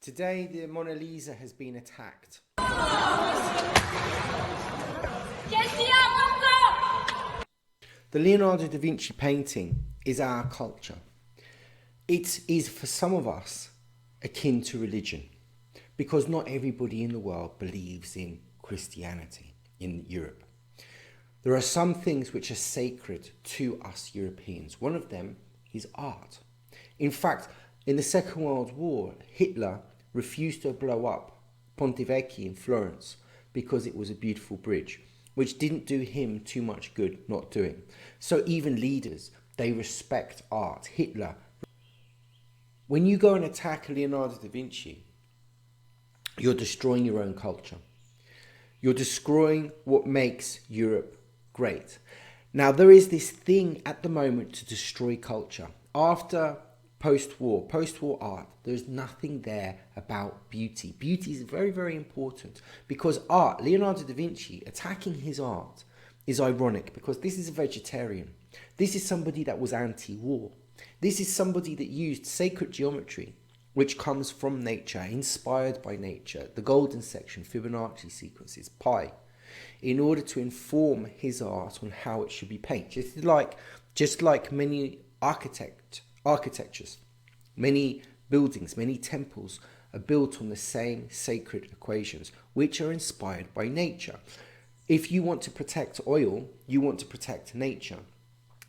Today, the Mona Lisa has been attacked. The Leonardo da Vinci painting is our culture. It is, for some of us, akin to religion, because not everybody in the world believes in Christianity in Europe. There are some things which are sacred to us Europeans. One of them is art. In fact, in the Second World War, Hitler refused to blow up Ponte Vecchio in Florence because it was a beautiful bridge, which didn't do him too much good not doing. So even leaders, they respect art. Hitler. When you go and attack Leonardo da Vinci, you're destroying your own culture. You're destroying what makes Europe great. Now, there is this thing at the moment to destroy culture. After post-war art, there's nothing there about beauty. Beauty is very, very important because art, Leonardo da Vinci, attacking his art is ironic because this is a vegetarian. This is somebody that was anti-war. This is somebody that used sacred geometry, which comes from nature, inspired by nature, the golden section, Fibonacci sequences, pi, in order to inform his art on how it should be painted. Just like many architectures, many buildings, many temples are built on the same sacred equations, which are inspired by nature. If you want to protect oil, you want to protect nature.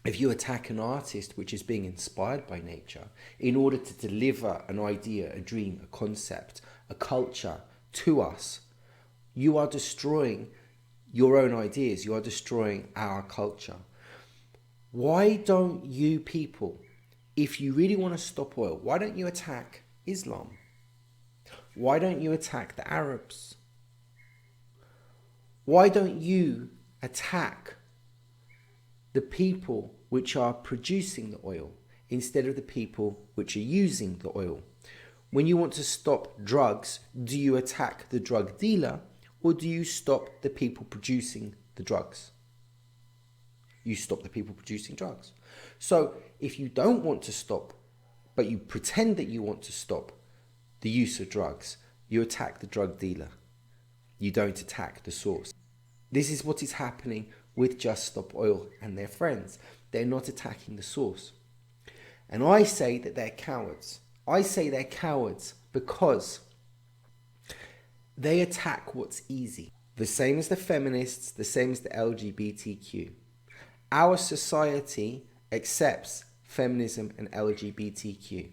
If you attack an artist which is being inspired by nature in order to deliver an idea, a dream, a concept, a culture to us, you are destroying your own ideas. You are destroying our culture. Why don't you people, if you really want to stop oil, why don't you attack Islam? Why don't you attack the Arabs? Why don't you attack the people which are producing the oil instead of the people which are using the oil? When you want to stop drugs, do you attack the drug dealer or do you stop the people producing the drugs? You stop the people producing drugs. So if you don't want to stop, but you pretend that you want to stop the use of drugs, you attack the drug dealer. You don't attack the source. This is what is happening with Just Stop Oil and their friends. They're not attacking the source. And I say that they're cowards. I say they're cowards because they attack what's easy. The same as the feminists, the same as the LGBTQ. Our society accepts feminism and LGBTQ.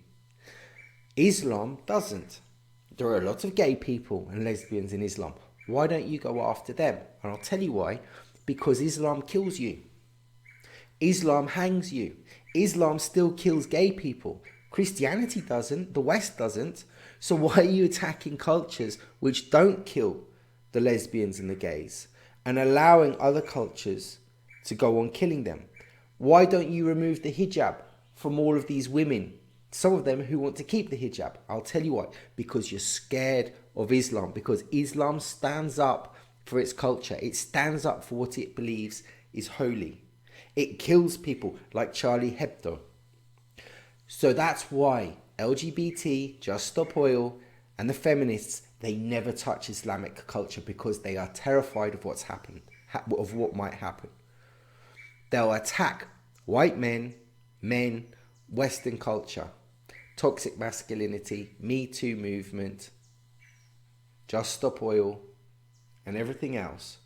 Islam doesn't. There are a lot of gay people and lesbians in Islam. Why don't you go after them? And I'll tell you why. Because Islam kills you. Islam hangs you. Islam still kills gay people. Christianity doesn't. The West doesn't. So why are you attacking cultures which don't kill the lesbians and the gays and allowing other cultures to go on killing them? Why don't you remove the hijab from all of these women? Some of them who want to keep the hijab. I'll tell you why. Because you're scared of Islam. Because Islam stands up for its culture. It stands up for what it believes is holy. It kills people like Charlie Hebdo. So that's why LGBT, Just Stop Oil, and the feminists, they never touch Islamic culture because they are terrified of what's happened, of what might happen. They'll attack white men, Western culture, toxic masculinity, Me Too movement, Just Stop Oil, and everything else.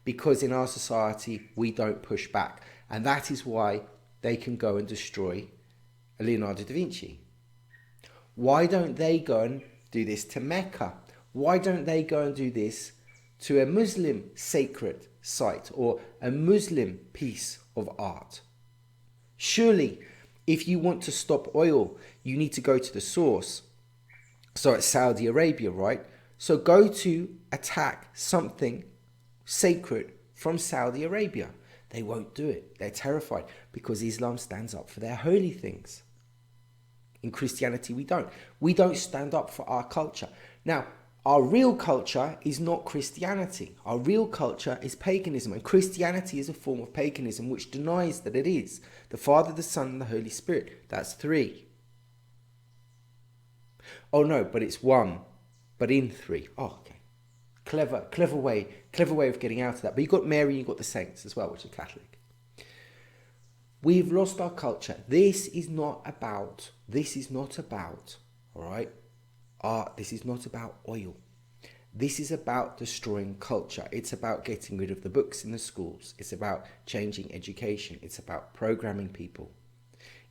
Because in our society, we don't push back. And that is why they can go and destroy Leonardo da Vinci. Why don't they go and do this to Mecca? Why don't they go and do this to a Muslim sacred site or a Muslim piece of art? Surely, if you want to stop oil, you need to go to the source. So it's Saudi Arabia, right? So go to attack something sacred from Saudi Arabia. They won't do it. They're terrified because Islam stands up for their holy things. In Christianity, we don't. We don't stand up for our culture. Now, our real culture is not Christianity. Our real culture is paganism. And Christianity is a form of paganism which denies that it is the Father, the Son, and the Holy Spirit. That's three. Oh no, but it's one, but in three. Oh, okay. Clever way of getting out of that. But you've got Mary, you've got the saints as well, which are Catholic. We've lost our culture. This is not about, all right, this is not about oil. This is about destroying culture. It's about getting rid of the books in the schools. It's about changing education. It's about programming people.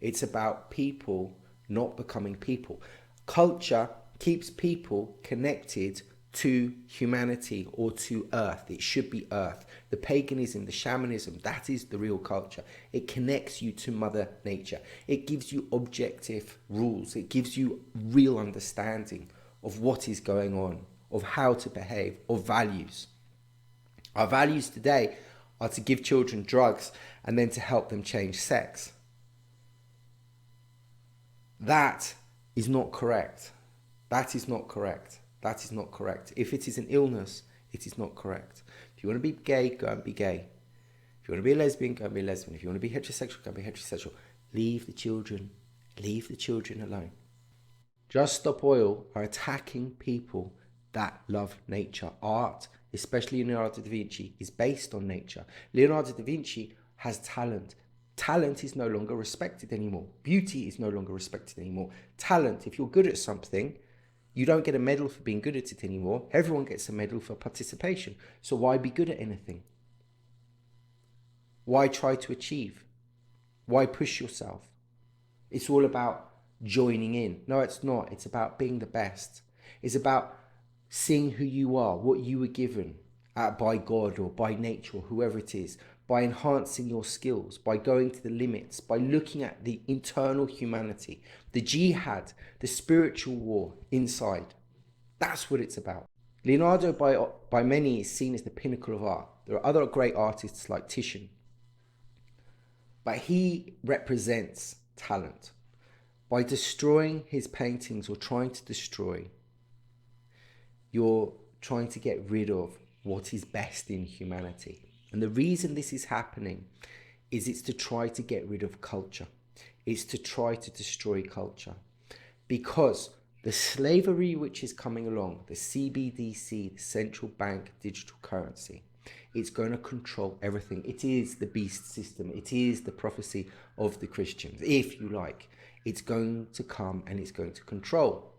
It's about people not becoming people. Culture keeps people connected to humanity or to earth. It should be earth. The paganism, the shamanism, that is the real culture. It connects you to Mother Nature. It gives you objective rules. It gives you real understanding of what is going on, of how to behave, of values. Our values today are to give children drugs and then to help them change sex. That is not correct. That is not correct. That is not correct. If it is an illness, it is not correct. If you want to be gay, go and be gay. If you want to be a lesbian, go and be a lesbian. If you want to be heterosexual, go and be heterosexual. Leave the children alone. Just Stop Oil are attacking people that love nature. Art, especially Leonardo da Vinci, is based on nature. Leonardo da Vinci has talent. Talent is no longer respected anymore. Beauty is no longer respected anymore. Talent, if you're good at something, you don't get a medal for being good at it anymore. Everyone gets a medal for participation. So why be good at anything? Why try to achieve? Why push yourself? It's all about joining in. No, it's not. It's about being the best. It's about seeing who you are, what you were given by God or by nature or whoever it is, by enhancing your skills, by going to the limits, by looking at the internal humanity, the jihad, the spiritual war inside. That's what it's about. Leonardo, by many, is seen as the pinnacle of art. There are other great artists like Titian, but he represents talent. By destroying his paintings or trying to destroy, you're trying to get rid of what is best in humanity. And the reason this is happening is it's to try to get rid of culture. It's to try to destroy culture. Because the slavery which is coming along, the CBDC, the central bank digital currency, it's going to control everything. It is the beast system. It is the prophecy of the Christians, if you like. It's going to come and it's going to control.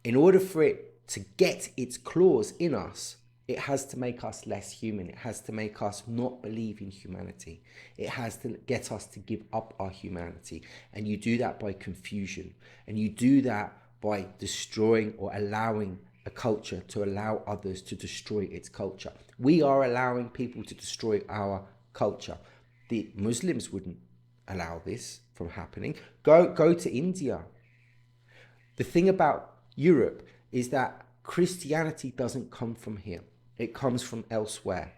In order for it to get its claws in us, it has to make us less human. It has to make us not believe in humanity. It has to get us to give up our humanity. And you do that by confusion. And you do that by destroying or allowing a culture to allow others to destroy its culture. We are allowing people to destroy our culture. The Muslims wouldn't allow this from happening. Go to India. The thing about Europe is that Christianity doesn't come from here. It comes from elsewhere.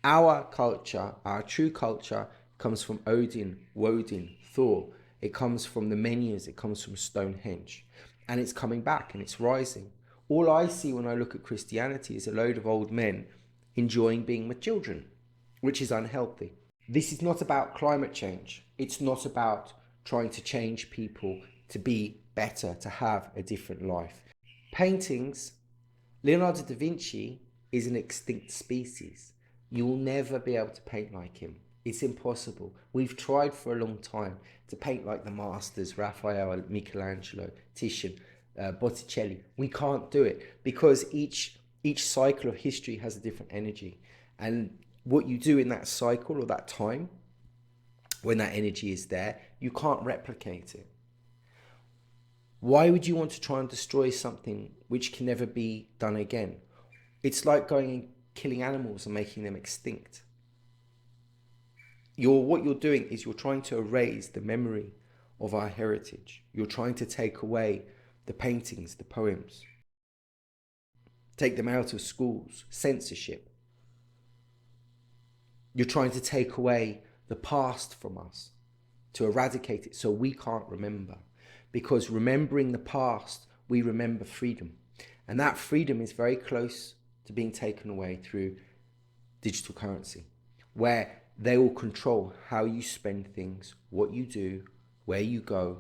Our culture, our true culture, comes from Odin, Woden, Thor. It comes from the Menhirs. It comes from Stonehenge. And it's coming back and it's rising. All I see when I look at Christianity is a load of old men enjoying being with children, which is unhealthy. This is not about climate change. It's not about trying to change people to be better, to have a different life. Paintings, Leonardo da Vinci is an extinct species. You will never be able to paint like him. It's impossible. We've tried for a long time to paint like the masters, Raphael, Michelangelo, Titian, Botticelli. We can't do it because each cycle of history has a different energy. And what you do in that cycle or that time, when that energy is there, you can't replicate it. Why would you want to try and destroy something which can never be done again? It's like going and killing animals and making them extinct. What you're doing is you're trying to erase the memory of our heritage. You're trying to take away the paintings, the poems. Take them out of schools, censorship. You're trying to take away the past from us, to eradicate it so we can't remember. Because remembering the past, we remember freedom. And that freedom is very close to being taken away through digital currency, where they will control how you spend things, what you do, where you go.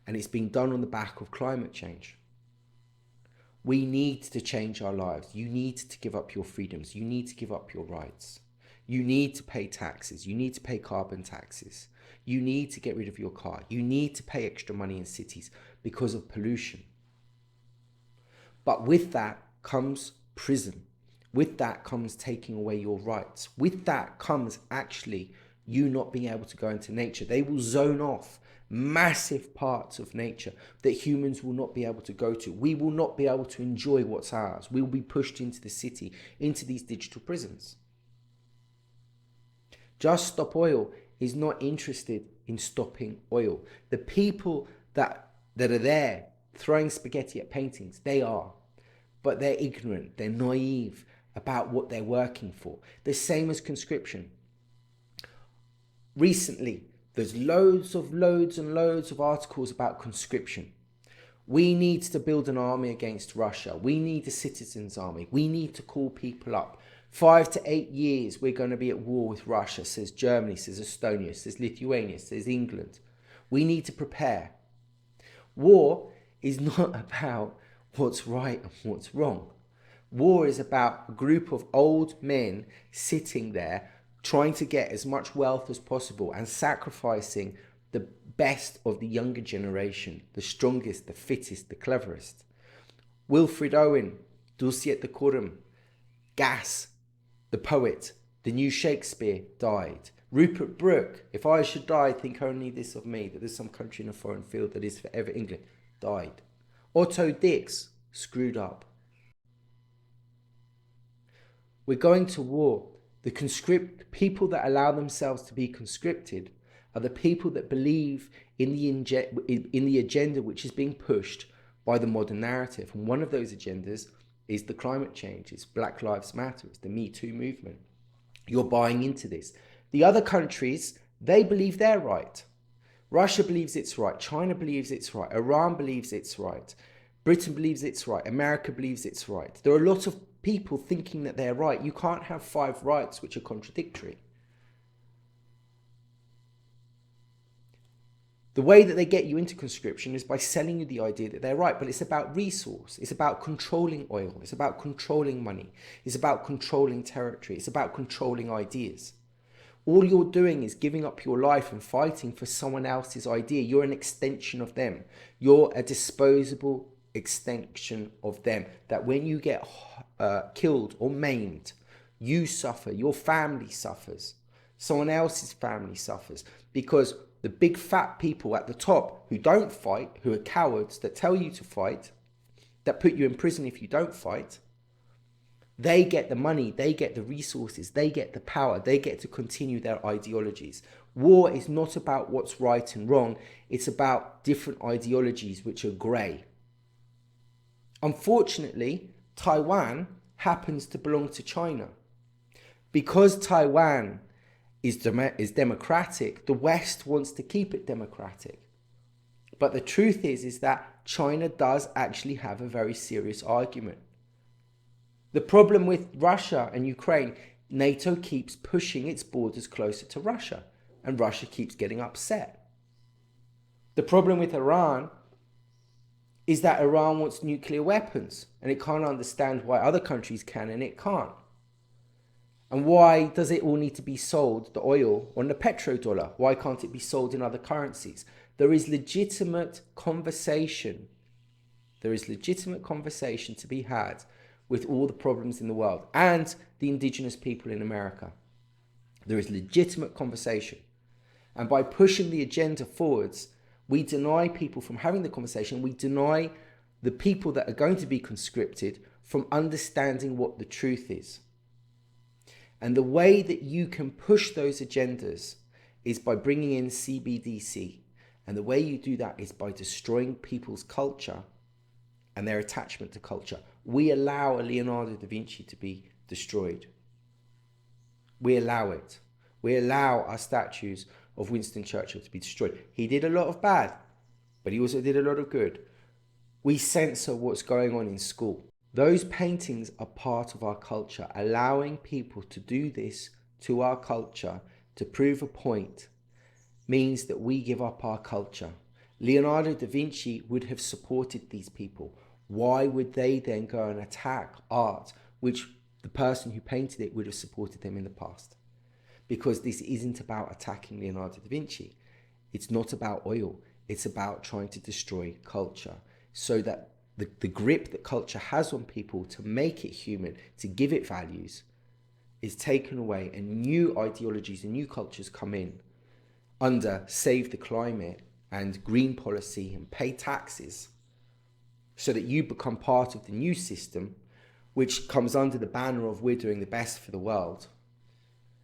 And it's being done on the back of climate change. We need to change our lives. You need to give up your freedoms. You need to give up your rights. You need to pay taxes. You need to pay carbon taxes. You need to get rid of your car. You need to pay extra money in cities because of pollution. But with that comes prison. With that comes taking away your rights. With that comes actually you not being able to go into nature. They will zone off massive parts of nature that humans will not be able to go to. We will not be able to enjoy what's ours. We will be pushed into the city, into these digital prisons. Just Stop Oil is not interested in stopping oil. The people that are there throwing spaghetti at paintings, they are. But they're ignorant, they're naive about what they're working for. The same as conscription. Recently, there's loads and loads of articles about conscription. We need to build an army against Russia. We need a citizens' army. We need to call people up. 5 to 8 years we're going to be at war with Russia, says Germany, says Estonia, says Lithuania, says England. We need to prepare. War is not about what's right and what's wrong. War is about a group of old men sitting there trying to get as much wealth as possible and sacrificing the best of the younger generation, the strongest, the fittest, the cleverest. Wilfred Owen, Dulciet Decorum, Gas, the poet, the new Shakespeare, died. Rupert Brooke, If I Should Die, Think Only This of Me, that there's some country in a foreign field that is forever England, died. Otto Dix, Screwed Up. We're going to war. The people that allow themselves to be conscripted are the people that believe in the agenda which is being pushed by the modern narrative. And one of those agendas is the climate change, it's Black Lives Matter, it's the Me Too movement. You're buying into this. The other countries, they believe they're right. Russia believes it's right. China believes it's right. Iran believes it's right. Britain believes it's right. America believes it's right. There are a lot of people thinking that they're right. You can't have 5 rights which are contradictory. The way that they get you into conscription is by selling you the idea that they're right, but it's about resource. It's about controlling oil. It's about controlling money. It's about controlling territory. It's about controlling ideas. All you're doing is giving up your life and fighting for someone else's idea. You're an extension of them. You're a disposable extension of them. That when you get killed or maimed, you suffer, your family suffers, someone else's family suffers, because the big fat people at the top who don't fight, who are cowards, that tell you to fight, that put you in prison if you don't fight, they get the money, they get the resources, they get the power, they get to continue their ideologies. War is not about what's right and wrong, it's about different ideologies which are grey. Unfortunately, Taiwan happens to belong to China. Because Taiwan is democratic, the West wants to keep it democratic. But the truth is that China does actually have a very serious argument. The problem with Russia and Ukraine, NATO keeps pushing its borders closer to Russia, and Russia keeps getting upset. The problem with Iran is that Iran wants nuclear weapons, and it can't understand why other countries can and it can't. And why does it all need to be sold, the oil, on the petrodollar? Why can't it be sold in other currencies? There is legitimate conversation. There is legitimate conversation to be had with all the problems in the world and the indigenous people in America. There is legitimate conversation. And by pushing the agenda forwards, we deny people from having the conversation. We deny the people that are going to be conscripted from understanding what the truth is. And the way that you can push those agendas is by bringing in CBDC. And the way you do that is by destroying people's culture and their attachment to culture. We allow a Leonardo da Vinci to be destroyed. We allow it. We allow our statues of Winston Churchill to be destroyed. He did a lot of bad, but he also did a lot of good. We censor what's going on in school. Those paintings are part of our culture. Allowing people to do this to our culture to prove a point means that we give up our culture. Leonardo da Vinci would have supported these people. Why would they then go and attack art, which the person who painted it would have supported them in the past? Because this isn't about attacking Leonardo da Vinci. It's not about oil. It's about trying to destroy culture so that the grip that culture has on people to make it human, to give it values, is taken away, and new ideologies and new cultures come in under save the climate and green policy and pay taxes, so that you become part of the new system, which comes under the banner of we're doing the best for the world,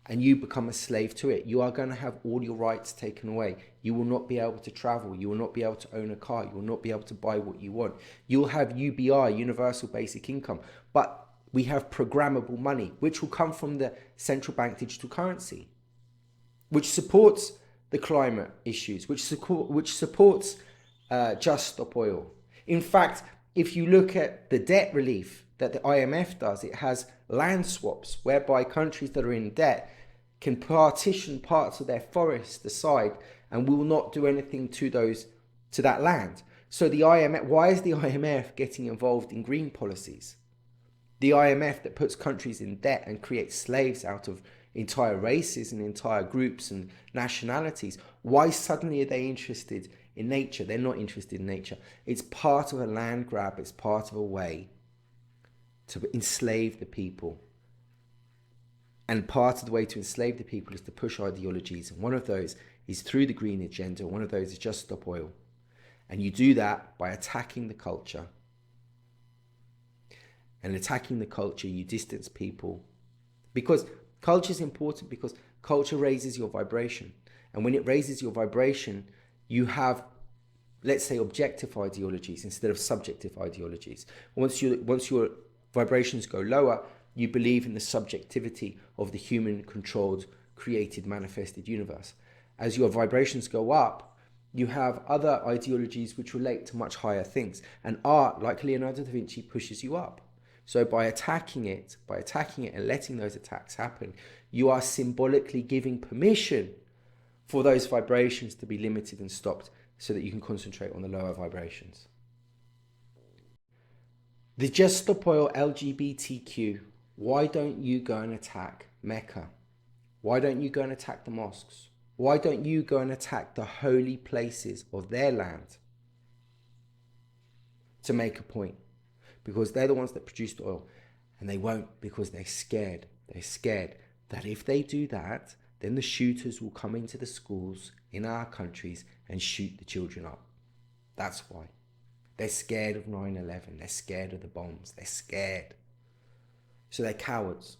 and you become a slave to it. You are going to have all your rights taken away. You will not be able to travel. You will not be able to own a car. You will not be able to buy what you want. You'll have UBI, Universal Basic Income, but we have programmable money, which will come from the central bank digital currency, which supports the climate issues, which supports Just Stop Oil. In fact, if you look at the debt relief that the IMF does, it has land swaps whereby countries that are in debt can partition parts of their forest aside and will not do anything to that land. So the IMF, why is the IMF getting involved in green policies? The IMF that puts countries in debt and creates slaves out of entire races and entire groups and nationalities. Why suddenly are they interested in nature? They're not interested in nature. It's part of a land grab. It's part of a way to enslave the people. And part of the way to enslave the people is to push ideologies. And one of those is through the green agenda. One of those is Just Stop Oil. And you do that by attacking the culture. And attacking the culture, you distance people. Because culture is important, because culture raises your vibration. And when it raises your vibration, you have, let's say, objective ideologies instead of subjective ideologies. Once your vibrations go lower, you believe in the subjectivity of the human-controlled, created, manifested universe. As your vibrations go up, you have other ideologies which relate to much higher things. And art, like Leonardo da Vinci, pushes you up. So by attacking it and letting those attacks happen, you are symbolically giving permission for those vibrations to be limited and stopped so that you can concentrate on the lower vibrations. The Just Stop Oil LGBTQ, why don't you go and attack Mecca? Why don't you go and attack the mosques? Why don't you go and attack the holy places of their land to make a point? Because they're the ones that produce the oil, and they won't, because they're scared. They're scared that if they do that, then the shooters will come into the schools in our countries and shoot the children up. That's why. They're scared of 9/11. They're scared of the bombs. They're scared. So they're cowards.